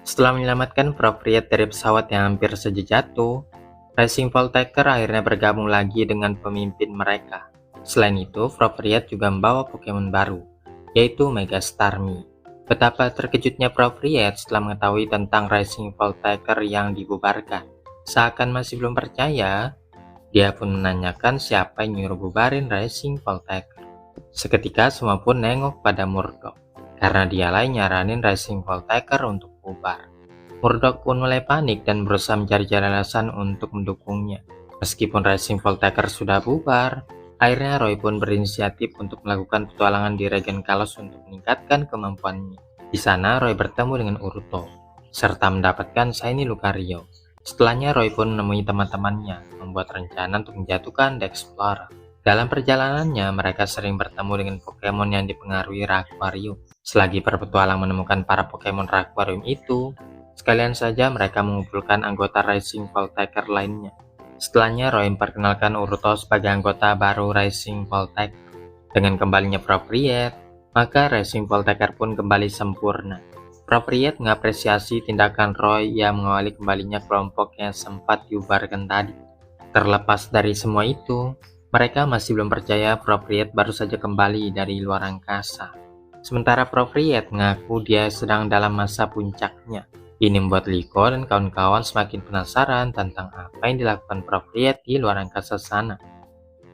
Setelah menyelamatkan Propriet dari pesawat yang hampir saja jatuh, Racing Voltaker akhirnya bergabung lagi dengan pemimpin mereka. Selain itu, Propriet juga membawa Pokemon baru, yaitu Mega Starmie. Betapa terkejutnya Propriet setelah mengetahui tentang Racing Voltaker yang dibubarkan. Seakan masih belum percaya, dia pun menanyakan siapa yang nyuruh bubarin Racing Voltaker. Seketika semua pun nengok pada Murdoch, karena dialah yang nyaranin Racing Voltaker untuk bubar. Murdoch pun mulai panik dan berusaha mencari-cari alasan untuk mendukungnya. Meskipun Racing Voltaker sudah bubar, akhirnya Roy pun berinisiatif untuk melakukan petualangan di Regen Kalos untuk meningkatkan kemampuannya. Di sana Roy bertemu dengan Uruto, serta mendapatkan Shiny Lucario. Setelahnya Roy pun menemui teman-temannya, membuat rencana untuk menjatuhkan The Explorer. Dalam perjalanannya, mereka sering bertemu dengan Pokemon yang dipengaruhi Rakwario. Selagi berpetualang menemukan para Pokemon Rakwario itu, sekalian saja mereka mengumpulkan anggota Racing Voltaker lainnya. Setelahnya, Roy memperkenalkan Uruto sebagai anggota baru Racing Voltaker. Dengan kembalinya Propriet, maka Racing Voltaker pun kembali sempurna. Propriet mengapresiasi tindakan Roy yang mengawali kembalinya kelompok yang sempat diubarkan tadi. Terlepas dari semua itu, mereka masih belum percaya Propriet baru saja kembali dari luar angkasa. Sementara Propriet mengaku dia sedang dalam masa puncaknya. Ini membuat Liko dan kawan-kawan semakin penasaran tentang apa yang dilakukan Propriet di luar angkasa sana.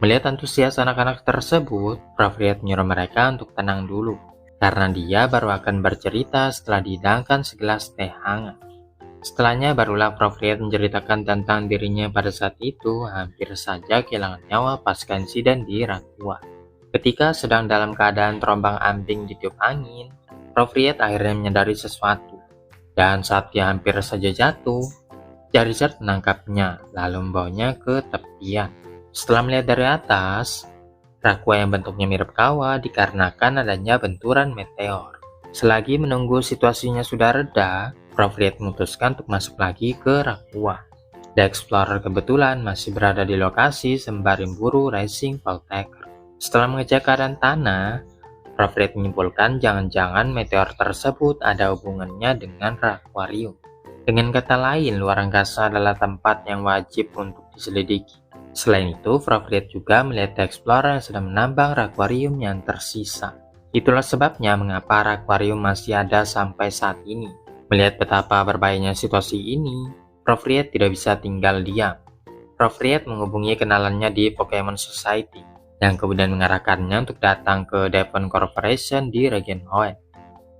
Melihat antusias anak-anak tersebut, Propriet menyuruh mereka untuk tenang dulu, karena dia baru akan bercerita setelah dihidangkan segelas teh hangat. Setelahnya barulah Propriet menceritakan tentang dirinya pada saat itu hampir saja kehilangan nyawa pasca insiden di Rakua. Ketika sedang dalam keadaan terombang-ambing ditiup angin, Propriet akhirnya menyadari sesuatu. Dan saat dia hampir saja jatuh, Charizard menangkapnya lalu membawanya ke tepian. Setelah melihat dari atas, Rakua yang bentuknya mirip kawah dikarenakan adanya benturan meteor. Selagi menunggu situasinya sudah reda, Propriet memutuskan untuk masuk lagi ke Rakua. The Explorer kebetulan masih berada di lokasi sembari memburu Racing Voltaker. Setelah mengecek keadaan tanah, Propriet menyimpulkan jangan-jangan meteor tersebut ada hubungannya dengan Rakwario. Dengan kata lain, luar angkasa adalah tempat yang wajib untuk diselidiki. Selain itu, Propriet juga melihat The Explorer yang sedang menambang Rakwario yang tersisa. Itulah sebabnya mengapa Rakwario masih ada sampai saat ini. Melihat betapa berbahayanya situasi ini, Propriet tidak bisa tinggal diam. Propriet menghubungi kenalannya di Pokemon Society, yang kemudian mengarahkannya untuk datang ke Devon Corporation di Regen Hoenn.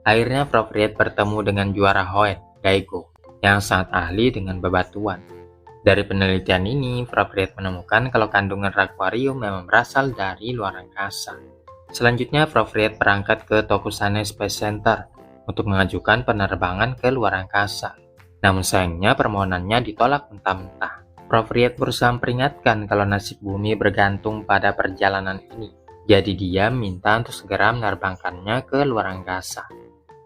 Akhirnya Propriet bertemu dengan juara Hoenn, Daigo, yang sangat ahli dengan bebatuan. Dari penelitian ini, Propriet menemukan kalau kandungan Rakwario memang berasal dari luar angkasa. Selanjutnya, Propriet berangkat ke Tokusane Space Center untuk mengajukan penerbangan ke luar angkasa. Namun sayangnya permohonannya ditolak mentah-mentah. Propriet berusaha memperingatkan kalau nasib bumi bergantung pada perjalanan ini. Jadi dia minta untuk segera menerbangkannya ke luar angkasa.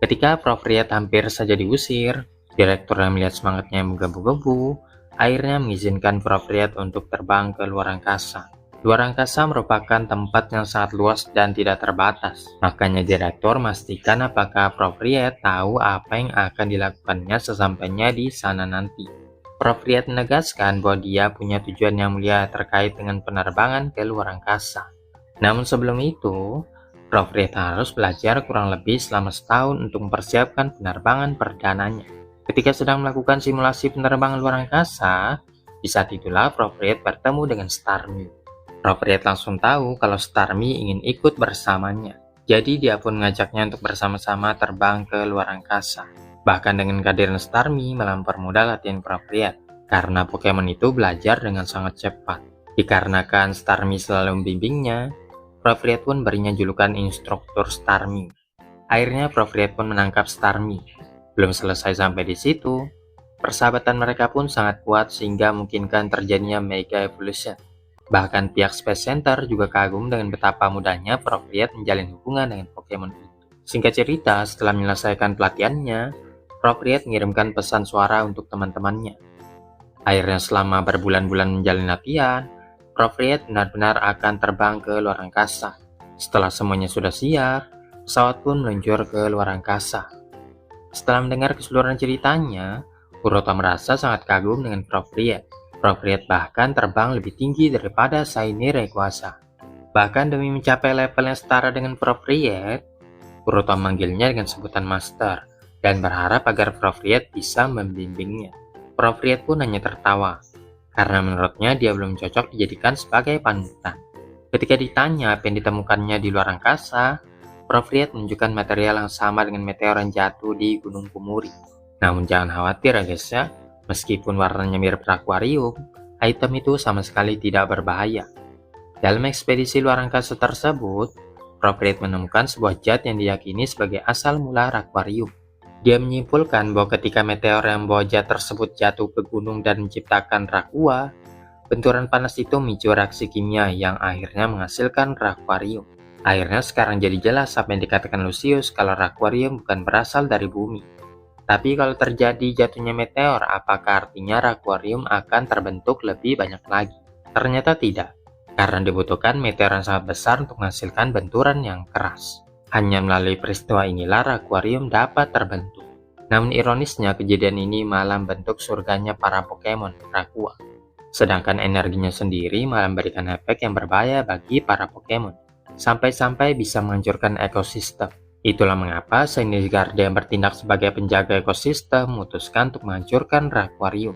Ketika Propriet hampir saja diusir, direktur yang melihat semangatnya yang menggebu-gebu, akhirnya mengizinkan Propriet untuk terbang ke luar angkasa. Luar angkasa merupakan tempat yang sangat luas dan tidak terbatas. Makanya direktur memastikan apakah Propriet tahu apa yang akan dilakukannya sesampainya di sana nanti. Propriet menegaskan bahwa dia punya tujuan yang mulia terkait dengan penerbangan ke luar angkasa. Namun sebelum itu, Propriet harus belajar kurang lebih selama setahun untuk mempersiapkan penerbangan perdananya. Ketika sedang melakukan simulasi penerbangan luar angkasa, di saat itulah Propriet bertemu dengan Starmie. Propriet langsung tahu kalau Starmie ingin ikut bersamanya. Jadi dia pun mengajaknya untuk bersama-sama terbang ke luar angkasa. Bahkan dengan kehadiran Starmie malah mempermudah latihan Propriet, karena Pokemon itu belajar dengan sangat cepat. Dikarenakan Starmie selalu membimbingnya, Propriet pun berinya julukan instruktur Starmie. Akhirnya Propriet pun menangkap Starmie. Belum selesai sampai di situ, persahabatan mereka pun sangat kuat sehingga memungkinkan terjadinya Mega Evolution. Bahkan pihak Space Center juga kagum dengan betapa mudahnya Propriet menjalin hubungan dengan Pokemon itu. Singkat cerita, setelah menyelesaikan pelatihannya, Propriet mengirimkan pesan suara untuk teman-temannya. Akhirnya selama berbulan-bulan menjalin latihan, Propriet benar-benar akan terbang ke luar angkasa. Setelah semuanya sudah siap, pesawat pun meluncur ke luar angkasa. Setelah mendengar keseluruhan ceritanya, Kuroto merasa sangat kagum dengan Fropriet. Fropriet bahkan terbang lebih tinggi daripada Shiny Rayquaza. Bahkan demi mencapai level yang setara dengan Fropriet, Kuroto memanggilnya dengan sebutan Master dan berharap agar Fropriet bisa membimbingnya. Fropriet pun hanya tertawa, karena menurutnya dia belum cocok dijadikan sebagai panutan. Ketika ditanya apa yang ditemukannya di luar angkasa, Fropriet menunjukkan material yang sama dengan meteor yang jatuh di Gunung Kumuri. Namun jangan khawatir ya guys ya, meskipun warnanya mirip akuarium, item itu sama sekali tidak berbahaya. Dalam ekspedisi luar angkasa tersebut, Fropriet menemukan sebuah zat yang diyakini sebagai asal mula akuarium. Dia menyimpulkan bahwa ketika meteor yang membawa zat tersebut jatuh ke gunung dan menciptakan Rakua, benturan panas itu memicu reaksi kimia yang akhirnya menghasilkan Raquarium. Akhirnya sekarang jadi jelas apa yang dikatakan Lucius kalau Raquarium bukan berasal dari bumi. Tapi kalau terjadi jatuhnya meteor, apakah artinya Raquarium akan terbentuk lebih banyak lagi? Ternyata tidak, karena dibutuhkan meteor yang sangat besar untuk menghasilkan benturan yang keras. Hanya melalui peristiwa inilah Raquarium dapat terbentuk. Namun ironisnya kejadian ini malah membentuk surganya para Pokemon, Rakua. Sedangkan energinya sendiri malah memberikan efek yang berbahaya bagi para Pokemon, sampai-sampai bisa menghancurkan ekosistem. Itulah mengapa Shiny Guardian yang bertindak sebagai penjaga ekosistem memutuskan untuk menghancurkan Raquarium.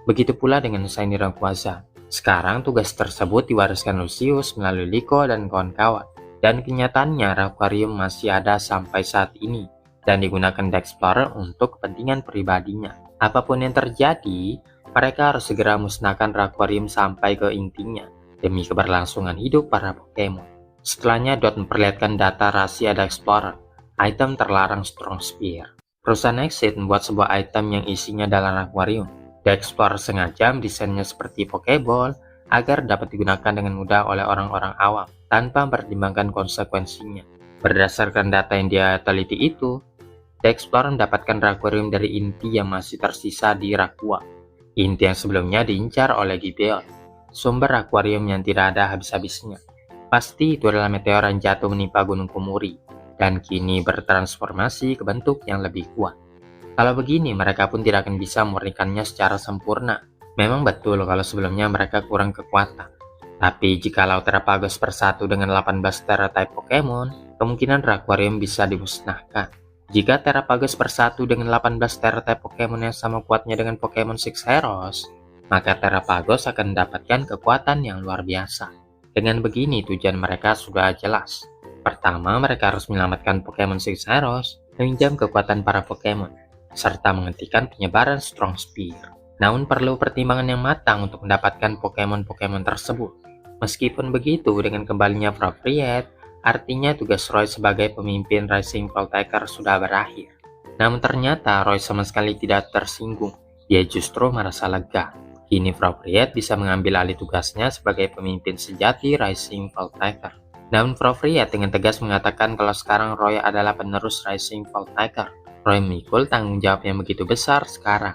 Begitu pula dengan Shiny Rayquaza. Sekarang tugas tersebut diwariskan Lucius melalui Liko dan kawan-kawan. Dan kenyataannya Raquarium masih ada sampai saat ini dan digunakan The Explorer untuk kepentingan pribadinya. Apapun yang terjadi, mereka harus segera musnahkan Raquarium sampai ke intinya demi keberlangsungan hidup para Pokemon. Setelahnya Dot memperlihatkan data rahasia The Explorer, item terlarang Strong Spear. Perusahaan Exit membuat sebuah item yang isinya dalam Raquarium. The Explorer sengaja mendesainnya seperti Pokeball agar dapat digunakan dengan mudah oleh orang-orang awam tanpa mempertimbangkan konsekuensinya. Berdasarkan data yang dia teliti itu, The Explorer mendapatkan Raquarium dari inti yang masih tersisa di Rakua. Inti yang sebelumnya diincar oleh Gideon, sumber akuarium yang tidak ada habis-habisnya. Pasti itu adalah meteor yang jatuh menimpa Gunung Kumuri, dan kini bertransformasi ke bentuk yang lebih kuat. Kalau begini, mereka pun tidak akan bisa memurnikannya secara sempurna. Memang betul kalau sebelumnya mereka kurang kekuatan. Tapi jikalau Terapagos bersatu dengan 18 Tera-type Pokemon, kemungkinan Raquarium bisa dimusnahkan. Jika Terapagos bersatu dengan 18 Tera-type Pokemon yang sama kuatnya dengan Pokemon Six Heroes, maka Terapagos akan mendapatkan kekuatan yang luar biasa. Dengan begini tujuan mereka sudah jelas. Pertama, mereka harus menyelamatkan Pokemon Six Heroes, meminjam kekuatan para Pokemon, serta menghentikan penyebaran Strong Spear. Namun perlu pertimbangan yang matang untuk mendapatkan Pokemon-Pokemon tersebut. Meskipun begitu, dengan kembalinya Fropriet, artinya tugas Roy sebagai pemimpin Rising Voltaker sudah berakhir. Namun ternyata Roy sama sekali tidak tersinggung. Dia justru merasa lega. Kini Fropriet bisa mengambil alih tugasnya sebagai pemimpin sejati Rising Voltaker. Namun Fropriet dengan tegas mengatakan kalau sekarang Roy adalah penerus Rising Voltaker. Roy memikul tanggung jawab yang begitu besar sekarang.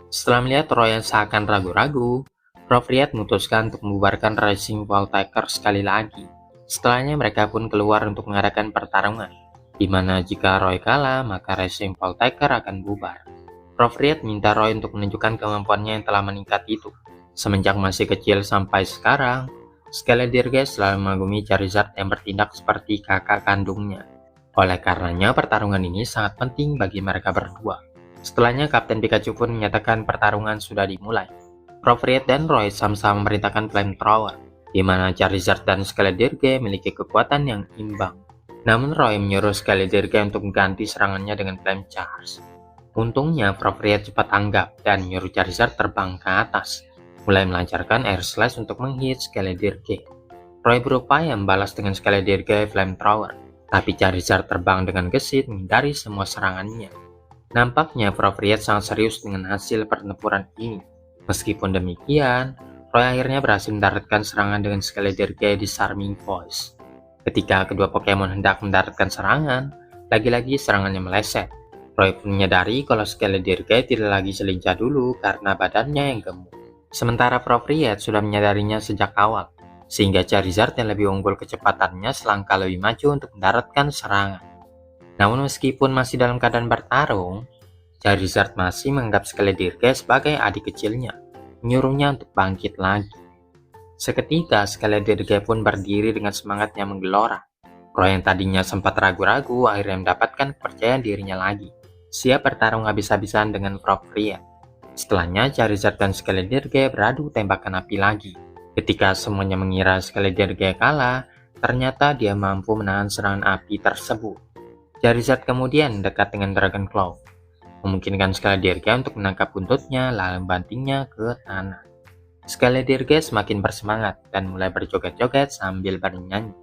Setelah melihat Roy yang seakan ragu-ragu, Fropriet memutuskan untuk membubarkan Rising Voltaker sekali lagi. Setelahnya mereka pun keluar untuk mengadakan pertarungan, di mana jika Roy kalah, maka Rising Voltaker akan bubar. Fropriet minta Roy untuk menunjukkan kemampuannya yang telah meningkat itu. Semenjak masih kecil sampai sekarang, Skeledirge selalu mengagumi Charizard yang bertindak seperti kakak kandungnya. Oleh karenanya, pertarungan ini sangat penting bagi mereka berdua. Setelahnya, Kapten Pikachu pun menyatakan pertarungan sudah dimulai. Fropriet dan Roy sama-sama memerintahkan Flamethrower, di mana Charizard dan Skeledirge memiliki kekuatan yang imbang. Namun Roy menyuruh Skeledirge untuk mengganti serangannya dengan Flame Charge. Untungnya, Fropriet cepat tanggap dan menyuruh Charizard terbang ke atas, mulai melancarkan Air Slash untuk menghit Skeledirge. Roy berupaya membalas dengan Skeledirge Flamethrower, tapi Charizard terbang dengan gesit menghindari semua serangannya. Nampaknya Fropriet sangat serius dengan hasil pertempuran ini. Meskipun demikian, Roy akhirnya berhasil mendaratkan serangan dengan Skeledirge di Charming Voice. Ketika kedua Pokemon hendak mendaratkan serangan, lagi-lagi serangannya meleset. Roy pun menyadari kalau Skeledirge tidak lagi selincah dulu karena badannya yang gemuk. Sementara Fropriet sudah menyadarinya sejak awal, sehingga Charizard yang lebih unggul kecepatannya selangkah lebih maju untuk mendaratkan serangan. Namun meskipun masih dalam keadaan bertarung, Charizard masih menganggap Skeledirge sebagai adik kecilnya, menyuruhnya untuk bangkit lagi. Seketika Skeledirge pun berdiri dengan semangatnya menggelora. Roy yang tadinya sempat ragu-ragu akhirnya mendapatkan kepercayaan dirinya lagi, siap bertarung habis-habisan dengan Fropriet. Setelahnya Charizard dan Skeledirge beradu tembakan api lagi. Ketika semuanya mengira Skeledirge kalah, ternyata dia mampu menahan serangan api tersebut. Charizard kemudian dekat dengan Dragon Claw, memungkinkan Skeledirge untuk menangkap buntutnya lalu membantingnya ke tanah. Skeledirge semakin bersemangat dan mulai berjoget-joget sambil bernyanyi.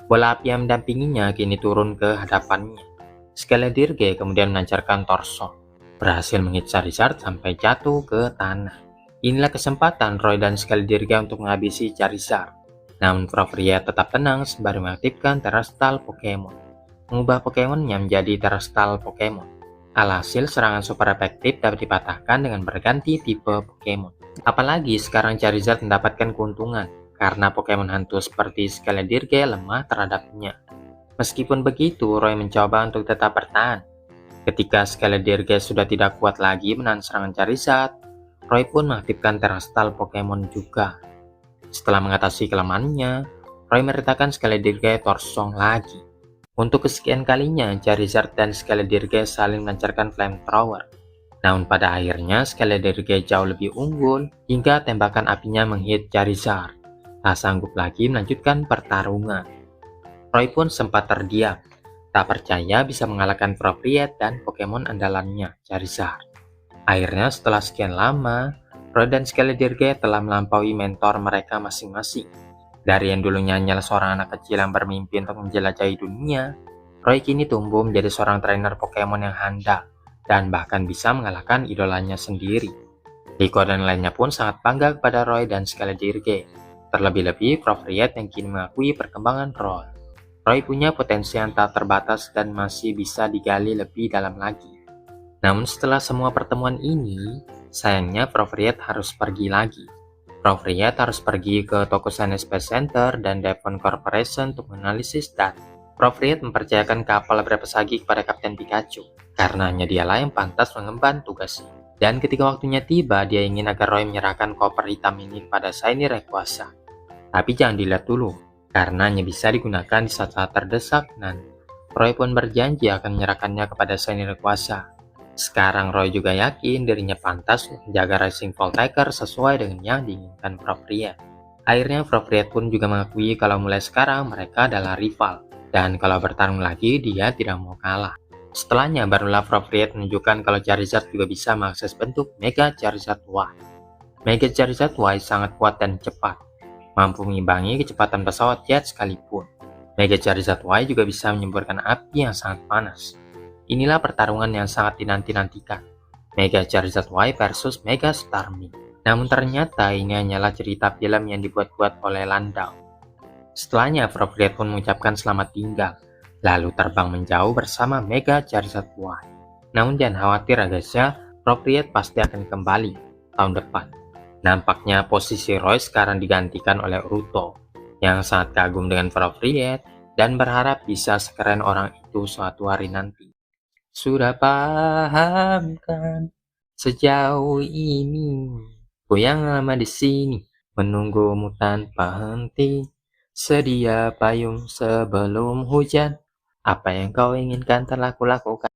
Bola api yang mendampinginya kini turun ke hadapannya. Skeledirge kemudian melancarkan torso, berhasil menghit Charizard sampai jatuh ke tanah. Inilah kesempatan Roy dan Skeledirge untuk menghabisi Charizard. Namun Fropriet tetap tenang sembari mengaktifkan Terastal Pokemon, mengubah Pokemonnya menjadi Terastal Pokemon. Alhasil serangan super efektif dapat dipatahkan dengan berganti tipe Pokemon. Apalagi sekarang Charizard mendapatkan keuntungan karena Pokemon hantu seperti Skeledirge lemah terhadapnya. Meskipun begitu, Roy mencoba untuk tetap bertahan. Ketika Skeledirge sudah tidak kuat lagi menahan serangan Charizard, Roy pun mengaktifkan Terastal Pokemon juga. Setelah mengatasi kelemahannya, Roy meritakan Skeledirge Torsong lagi. Untuk kesekian kalinya, Charizard dan Skeledirge saling melancarkan Flamethrower. Namun pada akhirnya Skeledirge jauh lebih unggul hingga tembakan apinya menghit Charizard. Tak sanggup lagi melanjutkan pertarungan. Roy pun sempat terdiam, tak percaya bisa mengalahkan Fropriet dan Pokemon andalannya, Charizard. Akhirnya setelah sekian lama, Roy dan Skeledirge telah melampaui mentor mereka masing-masing. Dari yang dulunya hanyalah seorang anak kecil yang bermimpi untuk menjelajahi dunia, Roy kini tumbuh menjadi seorang trainer Pokemon yang handal dan bahkan bisa mengalahkan idolanya sendiri. Liko dan lainnya pun sangat bangga kepada Roy dan Skeledirge, terlebih-lebih Fropriet yang kini mengakui perkembangan Roy. Roy punya potensi yang tak terbatas dan masih bisa digali lebih dalam lagi. Namun setelah semua pertemuan ini, sayangnya Fropriet harus pergi lagi. Fropriet harus pergi ke toko Shiny Space Center dan Devon Corporation untuk menganalisis data. Fropriet mempercayakan kapal berpesagi kepada Kapten Pikachu, karena hanya dialah yang pantas mengemban tugasnya. Dan ketika waktunya tiba, dia ingin agar Roy menyerahkan koper hitam ini kepada Shiny Rayquaza. Tapi jangan dilihat dulu, karena hanya bisa digunakan di saat-saat terdesak nanti. Roy pun berjanji akan menyerahkannya kepada Shiny Rayquaza. Sekarang Roy juga yakin dirinya pantas menjaga Racing Voltiker sesuai dengan yang diinginkan Fropriet. Akhirnya Fropriet pun juga mengakui kalau mulai sekarang mereka adalah rival, dan kalau bertarung lagi dia tidak mau kalah. Setelahnya barulah Fropriet menunjukkan kalau Charizard juga bisa mengakses bentuk Mega Charizard Y. Mega Charizard Y sangat kuat dan cepat, mampu mengimbangi kecepatan pesawat jet sekalipun. Mega Charizard Y juga bisa menyemburkan api yang sangat panas. Inilah pertarungan yang sangat dinanti-nantikan, Mega Charizard Y versus Mega Starmie. Namun ternyata ini hanyalah cerita film yang dibuat-buat oleh Landau. Setelahnya Fropriet pun mengucapkan selamat tinggal, lalu terbang menjauh bersama Mega Charizard Y. Namun jangan khawatir guys ya, Fropriet pasti akan kembali tahun depan. Nampaknya posisi Roy sekarang digantikan oleh Ruto, yang sangat kagum dengan Fropriet dan berharap bisa sekeren orang itu suatu hari nanti. Sudah paham kan sejauh ini, ku yang lama di sini menunggumu tanpa henti, sedia payung sebelum hujan. Apa yang kau inginkan telah kulakukan.